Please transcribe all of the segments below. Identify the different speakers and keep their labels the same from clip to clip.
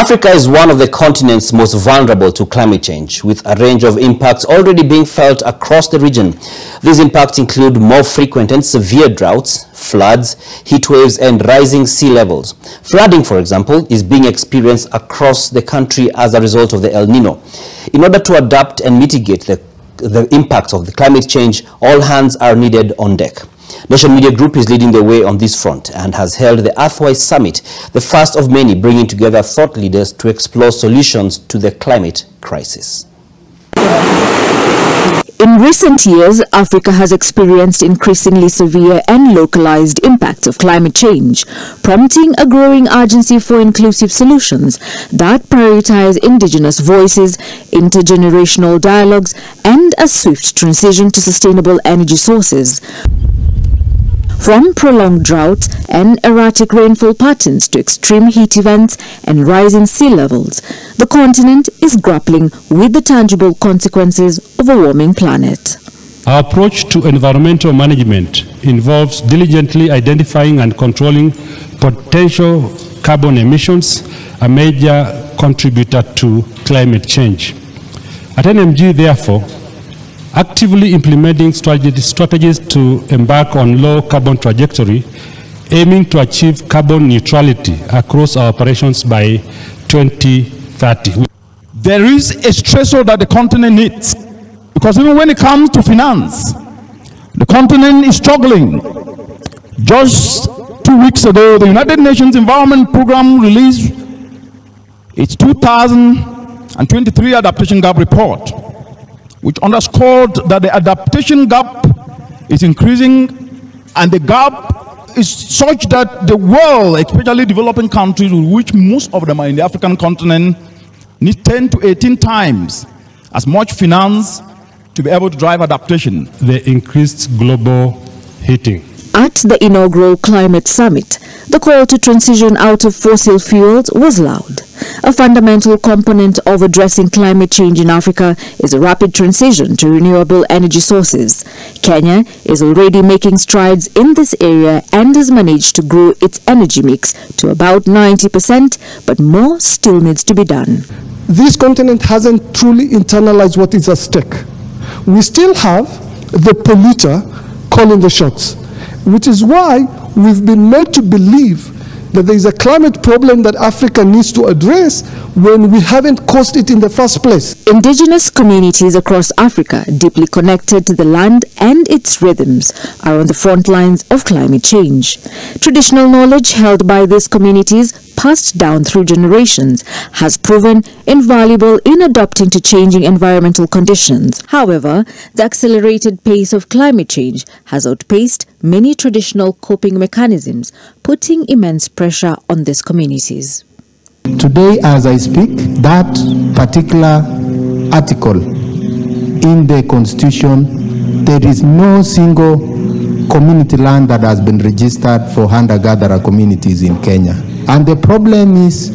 Speaker 1: Africa is one of the continents most vulnerable to climate change, with a range of impacts already being felt across the region. These impacts include more frequent and severe droughts, floods, heat waves, and rising sea levels. Flooding, for example, is being experienced across the country as a result of the El Nino. In order to adapt and mitigate the impacts of the climate change, all hands are needed on deck. Nation Media Group is leading the way on this front and has held the Earthwise Summit, the first of many bringing together thought leaders to explore solutions to the climate crisis.
Speaker 2: In recent years, Africa has experienced increasingly severe and localized impacts of climate change, prompting a growing urgency for inclusive solutions that prioritize indigenous voices, intergenerational dialogues, and a swift transition to sustainable energy sources. From prolonged drought and erratic rainfall patterns to extreme heat events and rising sea levels, the continent is grappling with the tangible consequences of a warming planet.
Speaker 3: Our approach to environmental management involves diligently identifying and controlling potential carbon emissions, a major contributor to climate change. At NMG, therefore, actively implementing strategies to embark on low carbon trajectory, aiming to achieve carbon neutrality across our operations by 2030.
Speaker 4: There is a stressor that the continent needs, because even when it comes to finance, the continent is struggling. Just 2 weeks ago, the United Nations Environment Programme released its 2023 Adaptation Gap Report, which underscored that the adaptation gap is increasing, and the gap is such that the world, especially developing countries, which most of them are in the African continent, need 10 to 18 times as much finance to be able to drive adaptation.
Speaker 3: The increased global heating.
Speaker 2: At the inaugural Climate Summit, the call to transition out of fossil fuels was loud. A fundamental component of addressing climate change in Africa is a rapid transition to renewable energy sources. Kenya is already making strides in this area and has managed to grow its energy mix to about 90%, but more still needs to be done.
Speaker 5: This continent hasn't truly internalized what is at stake. We still have the polluter calling the shots, which is why we've been made to believe that there is a climate problem that Africa needs to address when we haven't caused it in the first place.
Speaker 2: Indigenous communities across Africa, deeply connected to the land and its rhythms, are on the front lines of climate change. Traditional knowledge held by these communities, passed down through generations, has proven invaluable in adapting to changing environmental conditions. However, the accelerated pace of climate change has outpaced many traditional coping mechanisms, putting immense pressure on these communities.
Speaker 6: Today, as I speak, that particular article in the Constitution, there is no single community land that has been registered for hunter-gatherer communities in Kenya. And the problem is,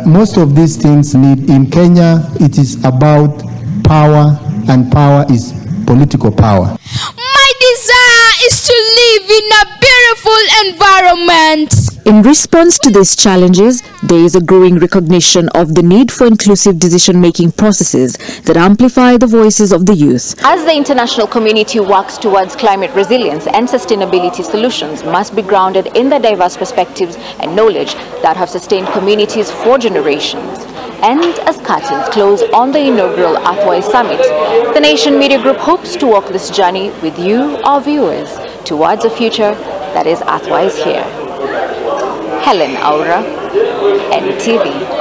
Speaker 6: most of these things need, in Kenya, it is about power, and power is political power.
Speaker 7: My desire is to live in a beautiful environment.
Speaker 2: In response to these challenges, there is a growing recognition of the need for inclusive decision-making processes that amplify the voices of the youth.
Speaker 8: As the international community works towards climate resilience, and sustainability solutions must be grounded in the diverse perspectives and knowledge that have sustained communities for generations. And as curtains close on the inaugural Earthwise Summit, the Nation Media Group hopes to walk this journey with you, our viewers, towards a future that is Earthwise here. Helen Aura, NTV.